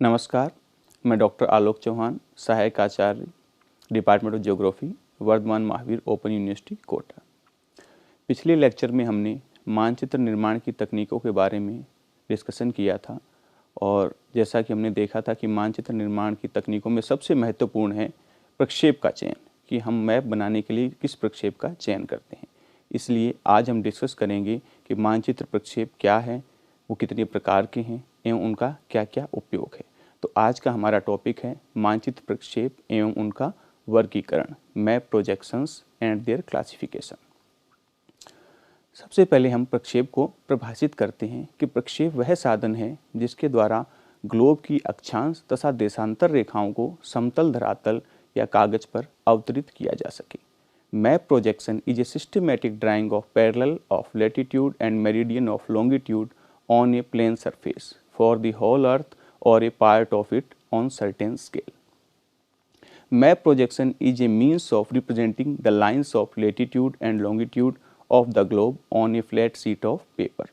नमस्कार, मैं डॉक्टर आलोक चौहान, सहायक आचार्य, department of geography, Vardhman Mahaveer open university, Kota. पिछले लेक्चर में हमने मानचित्र निर्माण की तकनीकों के बारे में डिस्कशन किया था और जैसा कि हमने देखा था कि मानचित्र निर्माण की तकनीकों में सबसे महत्वपूर्ण है प्रक्षेप का चयन, कि हम मैप बनाने के लिए किस प्रक्षेप का चयन करते हैं। इसलिए आज हम डिस्कस करेंगे कि मानचित्र प्रक्षेप क्या है, वो कितने प्रकार के हैं एवं उनका क्या क्या उपयोग है। तो आज का हमारा टॉपिक है मानचित्र प्रक्षेप एवं उनका वर्गीकरण, map projections and there classification. सबसे पहले हम प्रक्षेप को परिभाषित करते हैं कि प्रक्षेप वह साधन है जिसके द्वारा ग्लोब की अक्षांश तथा देशांतर रेखाओं को समतल धरातल या कागज पर अवतरित किया जा सके। Map projection is a systematic drying of parallel of latitude and meridian of longitude on a plane surface for the whole earth or a part of it on certain scale. Map projection is a means of representing the lines of latitude and longitude of the globe on a flat sheet of paper.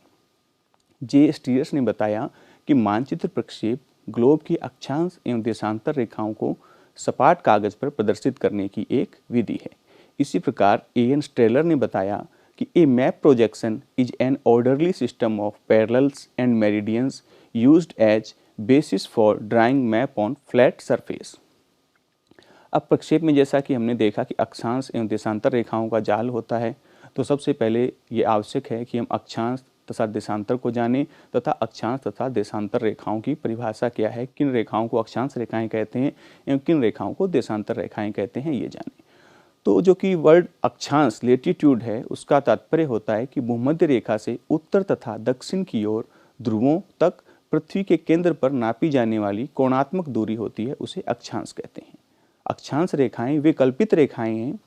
J stairs ने बताया कि मानचित्र प्रक्षेप globe की अक्षांश एवं देशांतर रेखाओं को सपाट कागज पर प्रदर्शित करने की एक विधि है। इसी प्रकार एन स्ट्रेलर ने बताया कि a map projection is an orderly system of parallels and meridians used as basis for drawing map on flat surface। अब प्रक्षेप में जैसा कि हमने देखा कि अक्षांश एवं देशांतर रेखाओं का जाल होता है, तो सबसे पहले ये आवश्यक है कि हम अक्षांश तथा देशांतर को जानें तथा अक्षांश तथा देशांतर रेखाओं की परिभाषा क्या है, किन रेखाओं को अक्षांश रेखाएं कहते हैं एवं किन रेखाओं को देशांतर रेखाएं कहते हैं, ये जानें। तो जो कि वर्ड अक्षांश लेटीट्यूड है, उसका तात्पर्य होता है कि भूमध्य रेखा से उत्तर तथा दक्षिण की ओर ध्रुवों तक पृथ्वी के केंद्र पर नापी जाने वाली कोणात्मक दूरी होती है, उसे अक्षांश कहते हैं। अक्षांश रेखाएं वे कल्पित रेखाएं हैं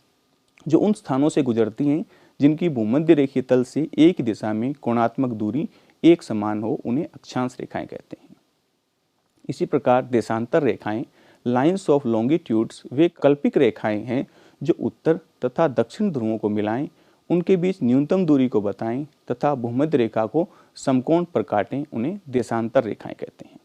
जो उन स्थानों से गुजरती हैं जिनकी भूमध्य रेखीय तल से एक दिशा में कोणात्मक दूरी एक समान हो, उन्हें अक्षांश रेखाएं कहते हैं। इसी प्रकार देशांतर रेखाएं लाइन्स ऑफ लॉन्गिट्यूड्स वे कल्पित रेखाएं हैं जो उत्तर तथा दक्षिण ध्रुवों को मिलाएं, उनके बीच न्यूनतम दूरी को बताएं तथा भूमध्य रेखा को समकोण पर काटें, उन्हें देशांतर रेखाएं कहते हैं।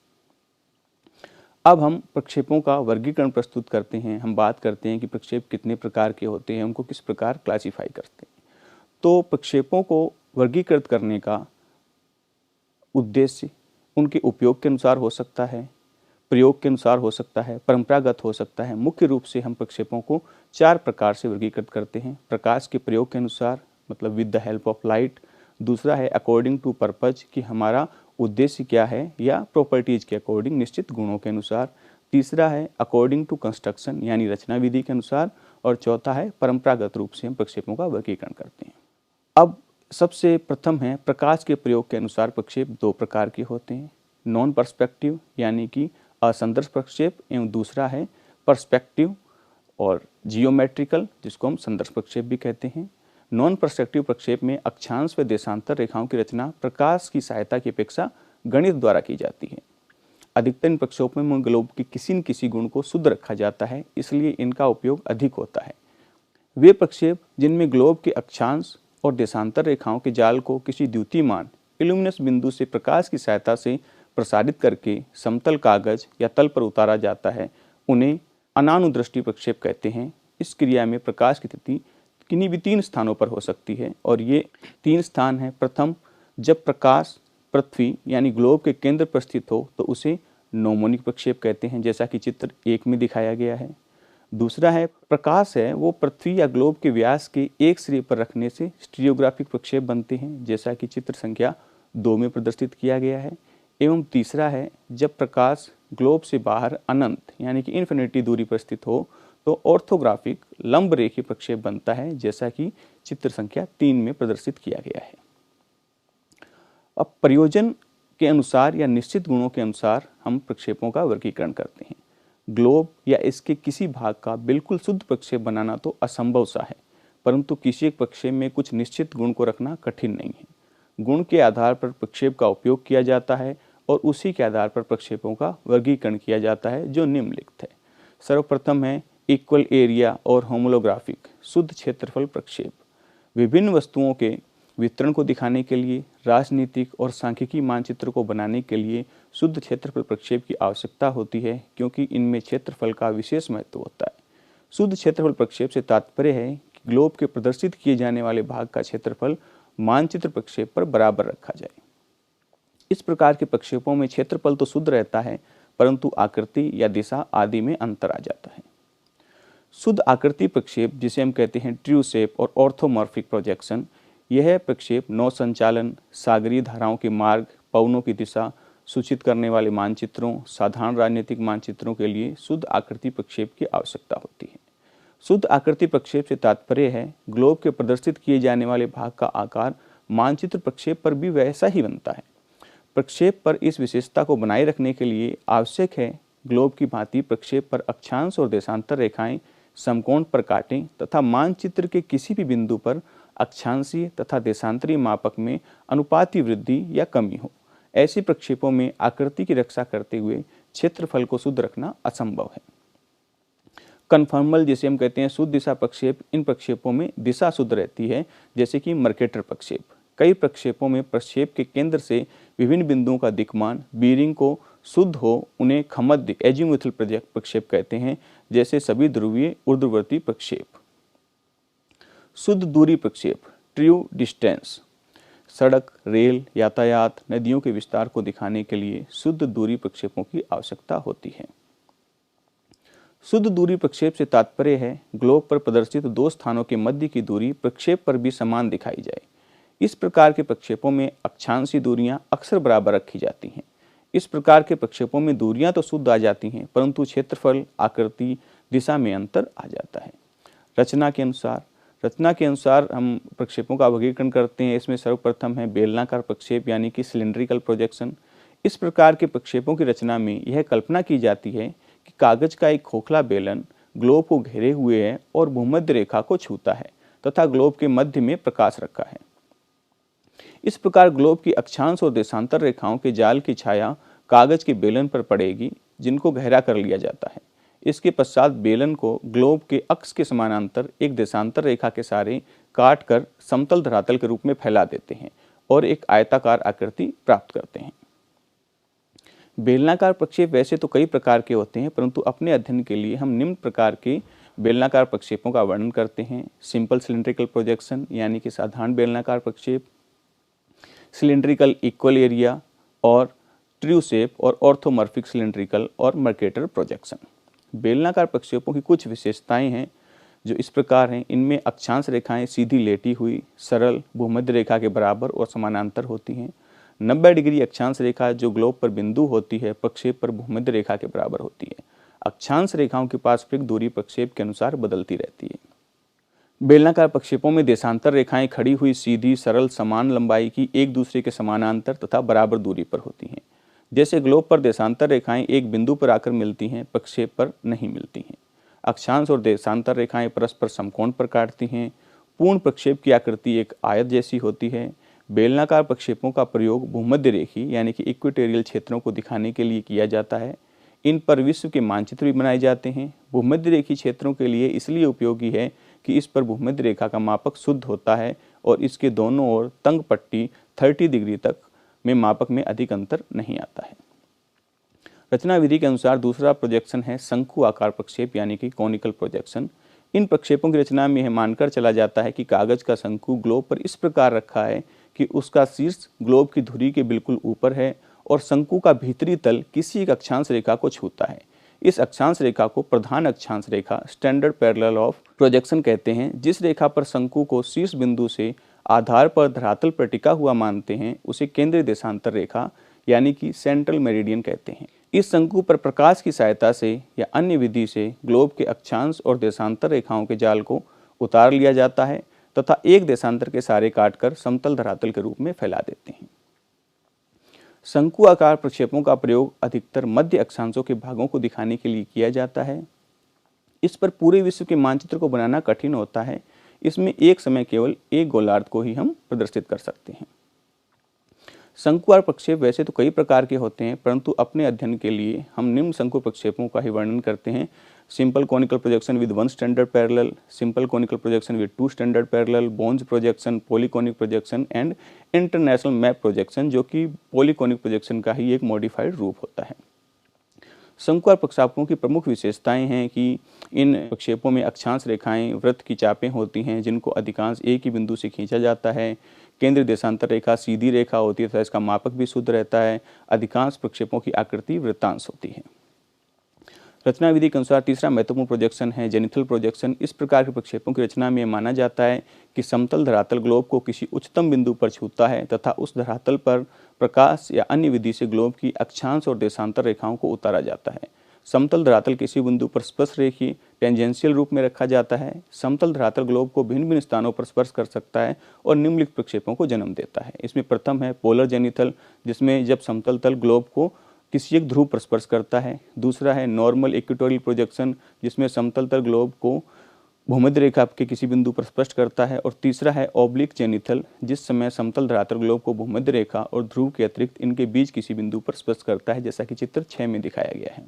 अब हम प्रक्षेपों का वर्गीकरण प्रस्तुत करते हैं। हम बात करते हैं कि प्रक्षेप कितने प्रकार के होते हैं, उनको किस प्रकार क्लासिफाई करते हैं। तो प्रक्षेपों को वर्गीकृत करने का उद्देश्य उनके उपयोग के अनुसार हो सकता है, प्रयोग के अनुसार हो सकता है, परंपरागत हो सकता है। मुख्य रूप से हम प्रक्षेपों को 4 प्रकार से वर्गीकृत करते हैं। प्रकाश के प्रयोग के अनुसार, मतलब with the help of light. दूसरा है अकॉर्डिंग टू पर्पज, कि हमारा उद्देश्य क्या है, या प्रॉपर्टीज के अकॉर्डिंग, निश्चित गुणों के अनुसार। तीसरा है अकॉर्डिंग टू कंस्ट्रक्शन, यानी रचना विधि के अनुसार। और चौथा है परंपरागत रूप से हम प्रक्षेपों का वर्गीकरण करते हैं। अब सबसे प्रथम है प्रकाश के प्रयोग के अनुसार प्रक्षेप 2 प्रकार के होते हैं। नॉन पर्सपेक्टिव यानी कि असंदर्श प्रक्षेप, एवं दूसरा है पर्सपेक्टिव और जियोमेट्रिकल, जिसको हम संदर्श प्रक्षेप भी कहते हैं। नॉन पर्सपेक्टिव प्रक्षेप में अक्षांश व देशांतर रेखाओं की रचना प्रकाश की सहायता की अपेक्षा गणित द्वारा की जाती है। अधिकतर इन प्रक्षेपों में ग्लोब के किसी न किसी गुण को शुद्ध रखा जाता है, इसलिए इनका उपयोग अधिक होता है। वे प्रक्षेप जिनमें ग्लोब के अक्षांश और देशांतर रेखाओं के जाल को किसी द्युतिमान इल्यूमिनस बिंदु से प्रकाश की सहायता से प्रसारित करके समतल कागज या तल पर उतारा जाता है, उन्हें अनानुदृष्टि प्रक्षेप कहते हैं। इस क्रिया में प्रकाश की स्थिति किन्हीं भी 3 स्थानों पर हो सकती है, और ये 3 स्थान हैं। प्रथम, जब प्रकाश पृथ्वी यानी ग्लोब के केंद्र पर स्थित हो तो उसे नोमोनिक प्रक्षेप कहते हैं, जैसा कि चित्र 1 में दिखाया गया है। दूसरा है प्रकाश है वो पृथ्वी या ग्लोब के व्यास के एक सिरे पर रखने से स्टीरियोग्राफिक प्रक्षेप बनते हैं, जैसा कि चित्र संख्या 2 में प्रदर्शित किया गया है। एवं तीसरा है जब प्रकाश ग्लोब से बाहर अनंत यानी कि इन्फिनिटी दूरी पर स्थित हो तो ऑर्थोग्राफिक लंब रेखीय प्रक्षेप बनता है, जैसा कि चित्र संख्या 3 में प्रदर्शित किया गया है। अब प्रयोजन के अनुसार या निश्चित गुणों के अनुसार हम प्रक्षेपों का वर्गीकरण करते हैं। ग्लोब या इसके किसी भाग का बिल्कुल शुद्ध प्रक्षेप बनाना तो असंभव सा है, परंतु किसी एक प्रक्षेप में कुछ निश्चित गुण को रखना कठिन नहीं है। गुण के आधार पर प्रक्षेप का उपयोग किया जाता है और उसी के आधार पर प्रक्षेपों का वर्गीकरण किया जाता है, जो निम्नलिखित है। सर्वप्रथम है इक्वल एरिया और होमोलोग्राफिक, शुद्ध क्षेत्रफल प्रक्षेप। विभिन्न वस्तुओं के वितरण को दिखाने के लिए, राजनीतिक और सांख्यिकी मानचित्र को बनाने के लिए शुद्ध क्षेत्रफल प्रक्षेप की आवश्यकता होती है, क्योंकि इनमें क्षेत्रफल का विशेष महत्व होता है। शुद्ध क्षेत्रफल प्रक्षेप से तात्पर्य है कि ग्लोब के प्रदर्शित किए जाने वाले भाग का क्षेत्रफल मानचित्र प्रक्षेप पर बराबर रखा जाए। इस प्रकार के प्रक्षेपों में क्षेत्रफल तो शुद्ध रहता है, परंतु आकृति या दिशा आदि में अंतर आ जाता है। शुद्ध आकृति प्रक्षेप, जिसे हम कहते हैं ट्रू शेप और ऑर्थोमॉर्फिक प्रोजेक्शन, यह प्रक्षेप नौ संचालन, सागरीय धाराओं के मार्ग, पवनों की दिशा सूचित करने वाले मानचित्रों, साधारण राजनीतिक मानचित्रों के लिए शुद्ध आकृति प्रक्षेप की आवश्यकता होती है। शुद्ध आकृति प्रक्षेप से तात्पर्य है ग्लोब के प्रदर्शित किए जाने वाले भाग का आकार मानचित्र प्रक्षेप पर भी वैसा ही बनता है। प्रक्षेप पर इस विशेषता को बनाए रखने के लिए आवश्यक है ग्लोब की भांति प्रक्षेप पर अक्षांश और देशांतर रेखाएं समकोण पर काटें तथा मानचित्र के किसी भी बिंदु पर अक्षांशीय तथा देशांतरीय मापक में अनुपाती वृद्धि या कमी हो। ऐसे प्रक्षेपों में आकृति की रक्षा करते हुए क्षेत्रफल को शुद्ध रखना असंभव है। कन्फॉर्मल, जिसे हम कहते हैं शुद्ध दिशा प्रक्षेप, इन प्रक्षेपों में दिशा शुद्ध रहती है, जैसे कि मर्केटर प्रक्षेप। कई प्रक्षेपों में प्रक्षेप के केंद्र से विभिन्न बिंदुओं का दिक्मान बीरिंग को शुद्ध हो, उन्हें खमद्य एजीमुथल प्रक्षेप कहते हैं, जैसे सभी ध्रुवीय ऊर्ध्ववर्ती प्रक्षेप। शुद्ध दूरी प्रक्षेप, ट्रू डिस्टेंस, सड़क, रेल, यातायात, नदियों के विस्तार को दिखाने के लिए शुद्ध दूरी प्रक्षेपों की आवश्यकता होती है। शुद्ध दूरी प्रक्षेप से तात्पर्य है ग्लोब पर प्रदर्शित दो स्थानों के मध्य की दूरी प्रक्षेप पर भी समान दिखाई जाए। इस प्रकार के प्रक्षेपों में अक्षांशीय दूरियां अक्सर बराबर रखी जाती हैं। इस प्रकार के प्रक्षेपों में दूरियां तो शुद्ध आ जाती हैं, परंतु क्षेत्रफल, आकृति, दिशा में अंतर आ जाता है। रचना के अनुसार हम प्रक्षेपों का वर्गीकरण करते हैं। इसमें सर्वप्रथम है बेलनाकार प्रक्षेप, यानी कि सिलेंड्रिकल प्रोजेक्शन। इस प्रकार के प्रक्षेपों की रचना में यह कल्पना की जाती है कि कागज का एक खोखला बेलन ग्लोब को घेरे हुए है और भूमध्य रेखा को छूता है तथा ग्लोब के मध्य में प्रकाश रखा है। इस प्रकार ग्लोब की अक्षांश और देशांतर रेखाओं के जाल की छाया कागज के बेलन पर पड़ेगी, जिनको गहरा कर लिया जाता है। इसके पश्चात बेलन को ग्लोब के अक्ष के समानांतर एक देशांतर रेखा के सहारे काट कर समतल धरातल के रूप में फैला देते हैं और एक आयताकार आकृति प्राप्त करते हैं। बेलनाकार प्रक्षेप वैसे तो कई प्रकार के होते हैं, परंतु अपने अध्ययन के लिए हम निम्न प्रकार के बेलनाकार प्रक्षेपों का वर्णन करते हैं। सिंपल सिलेंड्रिकल प्रोजेक्शन, यानी कि साधारण बेलनाकार प्रक्षेप, सिलेंड्रिकल इक्वल एरिया और ट्रू शेप और ऑर्थोमॉर्फिक सिलेंड्रिकल और मर्केटर प्रोजेक्शन। बेलनाकार प्रक्षेपों की कुछ विशेषताएं हैं जो इस प्रकार हैं। इनमें अक्षांश रेखाएं सीधी लेटी हुई, सरल, भूमध्य रेखा के बराबर और समानांतर होती हैं। 90 डिग्री अक्षांश रेखा जो ग्लोब पर बिंदु होती है, प्रक्षेप पर भूमध्य रेखा के बराबर होती है। अक्षांश रेखाओं की पारस्परिक दूरी प्रक्षेप के अनुसार बदलती रहती है। बेलनाकार प्रक्षेपों में देशांतर रेखाएं खड़ी हुई, सीधी, सरल, समान लंबाई की, एक दूसरे के समानांतर तथा बराबर दूरी पर होती हैं। जैसे ग्लोब पर देशांतर रेखाएं एक बिंदु पर आकर मिलती हैं, प्रक्षेप पर नहीं मिलती हैं। अक्षांश और देशांतर रेखाएं परस्पर समकोण पर काटती हैं। पूर्ण प्रक्षेप की आकृति एक आयत जैसी होती है। बेलनाकार प्रक्षेपों का प्रयोग भूमध्य रेखी यानी कि इक्वेटोरियल क्षेत्रों को दिखाने के लिए किया जाता है। इन पर विश्व के मानचित्र भी बनाए जाते हैं। भूमध्य रेखी क्षेत्रों के लिए इसलिए उपयोगी है कि इस पर भूमध्य रेखा का मापक शुद्ध होता है और इसके दोनों ओर तंग पट्टी 30 डिग्री तक में मापक में अधिक अंतर नहीं आता है। रचना विधि के अनुसार दूसरा प्रोजेक्शन है शंकु आकार प्रक्षेप, यानी कि कॉनिकल प्रोजेक्शन। इन प्रक्षेपों की रचना में यह मानकर चला जाता है कि कागज का शंकु ग्लोब पर इस प्रकार रखा है कि उसका शीर्ष ग्लोब की धुरी के बिल्कुल ऊपर है और शंकु का भीतरी तल किसी एक अक्षांश रेखा को छूता है। इस अक्षांश रेखा को प्रधान अक्षांश रेखा, स्टैंडर्ड पैरेलल ऑफ प्रोजेक्शन कहते हैं। जिस रेखा पर शंकु को शीर्ष बिंदु से आधार पर धरातल पर टिका हुआ मानते हैं, उसे केंद्रीय देशांतर रेखा यानी कि सेंट्रल मेरिडियन कहते हैं। इस शंकु पर प्रकाश की सहायता से या अन्य विधि से ग्लोब के अक्षांश और देशांतर रेखाओं के जाल को उतार लिया जाता है तथा एक देशांतर के सहारे काटकर समतल धरातल के रूप में फैला देते हैं। शंकु आकार प्रक्षेपों का प्रयोग अधिकतर मध्य अक्षांशों के भागों को दिखाने के लिए किया जाता है। इस पर पूरे विश्व के मानचित्र को बनाना कठिन होता है। इसमें एक समय केवल एक गोलार्ध को ही हम प्रदर्शित कर सकते हैं। शंकुआकार प्रक्षेप वैसे तो कई प्रकार के होते हैं, परंतु अपने अध्ययन के लिए हम निम्न शंकु प्रक्षेपों का ही वर्णन करते हैं। Simple conical projection with 1 standard parallel, simple conical projection with 2 standard parallel, Bonne's projection, polyconic projection and international map projection, जो कि पॉलीकोनिक प्रोजेक्शन का ही एक मॉडिफाइड रूप होता है। शंकुआकार प्रक्षेपों की प्रमुख विशेषताएं हैं कि इन प्रक्षेपों में अक्षांश रेखाएं वृत्त की चापें होती हैं, जिनको अधिकांश एक ही बिंदु से खींचा जाता है। केंद्र देशांतर रेखा सीधी रेखा होती है तथा इसका मापक भी शुद्ध रहता है। अधिकांश प्रक्षेपों की आकृति वृत्तांश होती है। रचना विधि के अनुसार तीसरा महत्वपूर्ण प्रोजेक्शन है जेनिथल प्रोजेक्शन। इस प्रकार के प्रक्षेपों की रचना में माना जाता है कि समतल धरातल ग्लोब को किसी उच्चतम बिंदु पर छूता है तथा उस धरातल पर प्रकाश या अन्य विधि से ग्लोब की अक्षांश और देशांतर रेखाओं को उतारा जाता है। समतल धरातल किसी बिंदु पर स्पर्श रेखीय टेंजेंशियल रूप में रखा जाता है। समतल धरातल ग्लोब को भिन्न भिन्न स्थानों पर स्पर्श कर सकता है और निम्नलिखित प्रक्षेपों को जन्म देता है। इसमें प्रथम है पोलर जेनिथल, जिसमें जब समतल तल ग्लोब को किसी एक ध्रुव पर स्पर्श करता है। दूसरा है नॉर्मल इक्वेटोरियल प्रोजेक्शन, जिसमें समतल तल ग्लोब को भूमध्य रेखा के किसी बिंदु पर स्पर्श करता है। और तीसरा है ऑब्लिक जेनिथल, जिस समय समतल धरातल ग्लोब को भूमध्य रेखा और ध्रुव के अतिरिक्त इनके बीच किसी बिंदु पर स्पर्श करता है, जैसा कि चित्र 6 में दिखाया गया है।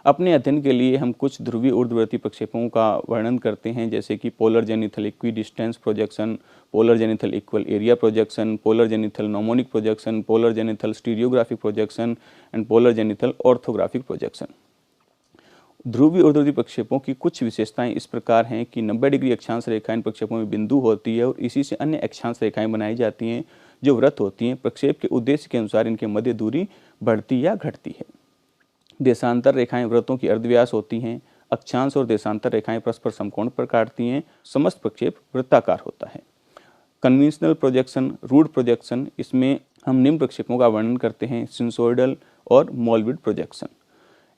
अपने अध्ययन के लिए हम कुछ ध्रुवीय ऊर्ध्ववर्ती प्रक्षेपों का वर्णन करते हैं, जैसे कि polar zenithal equidistant projection, polar zenithal equal area projection, polar zenithal gnomonic projection, polar zenithal stereographic projection and polar zenithal orthographic projection. ध्रुवीय ऊर्ध्ववर्ती प्रक्षेपों की कुछ विशेषताएं इस प्रकार हैं कि 90 डिग्री अक्षांश रेखा इन प्रक्षेपों में बिंदु होती है और इसी से अन्य अक्षांश रेखाएं बनाई जाती हैं जो वृत्त होती हैं। प्रक्षेप के उद्देश्य के अनुसार इनके मध्य दूरी बढ़ती या घटती है। देशांतर रेखाएं वृत्तों की अर्धव्यास होती हैं। अक्षांश और देशांतर रेखाएं परस्पर समकोण पर काटती हैं। समस्त प्रक्षेप वृत्ताकार होता है। कन्वेंशनल प्रोजेक्शन, रूट प्रोजेक्शन, इसमें हम निम्न प्रक्षेपों का वर्णन करते हैं सिनुसोइडल और मोल्विड प्रोजेक्शन।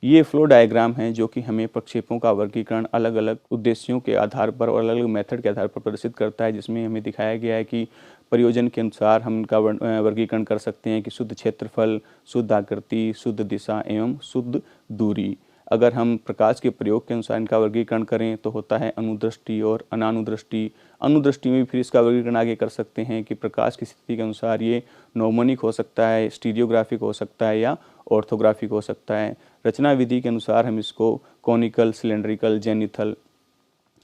ये फ्लो डायग्राम हैं जो कि हमें प्रक्षेपों का वर्गीकरण अलग अलग उद्देश्यों के आधार पर और अलग अलग मेथड के आधार पर प्रदर्शित करता है, जिसमें हमें दिखाया गया है कि प्रयोजन के अनुसार हम इनका वर्गीकरण कर सकते हैं कि शुद्ध क्षेत्रफल, शुद्ध आकृति, शुद्ध दिशा एवं शुद्ध दूरी। अगर हम प्रकाश के प्रयोग के अनुसार इनका वर्गीकरण करें तो होता है अनुदृष्टि और अनानुदृष्टि। अनुदृष्टि में भी फिर इसका वर्गीकरण आगे कर सकते हैं कि प्रकाश की स्थिति के अनुसार ये नोमोनिक हो सकता है, स्टीरियोग्राफिक हो सकता है या ऑर्थोग्राफिक हो सकता है। रचना विधि के अनुसार हम इसको कॉनिकल, सिलेंड्रिकल, जेनिथल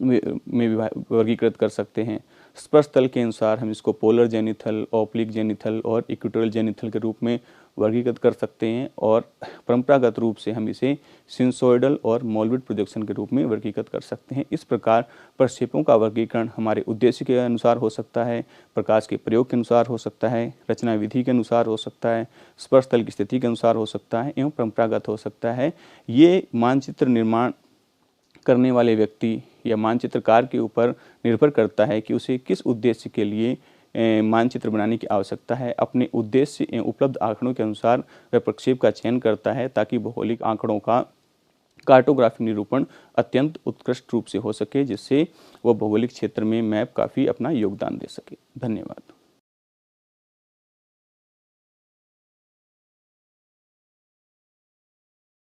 में वर्गीकृत कर सकते हैं। स्पर्श तल के अनुसार हम इसको पोलर जेनिथल, ऑब्लिक जेनिथल और इक्वेटोरियल जेनिथल के रूप में वर्गीकृत कर सकते हैं और परंपरागत रूप से हम इसे सिनुसोइडल और मोल्विड प्रोजेक्शन के रूप में वर्गीकृत कर सकते हैं। इस प्रकार प्रक्षेपों का वर्गीकरण हमारे उद्देश्य के अनुसार हो सकता है, प्रकाश के प्रयोग के अनुसार हो सकता है, रचना विधि के अनुसार हो सकता है, स्पर्श तल की स्थिति के अनुसार हो सकता है एवं परंपरागत हो सकता है। ये मानचित्र निर्माण करने वाले व्यक्ति या मानचित्रकार के ऊपर निर्भर करता है कि उसे किस उद्देश्य के लिए मानचित्र बनाने की आवश्यकता है। अपने उद्देश्य एवं उपलब्ध आंकड़ों के अनुसार वह प्रक्षेप का चयन करता है ताकि भौगोलिक आंकड़ों का कार्टोग्राफिक निरूपण अत्यंत उत्कृष्ट रूप से हो सके, जिससे वह भौगोलिक क्षेत्र में मैप काफ़ी अपना योगदान दे सके। धन्यवाद।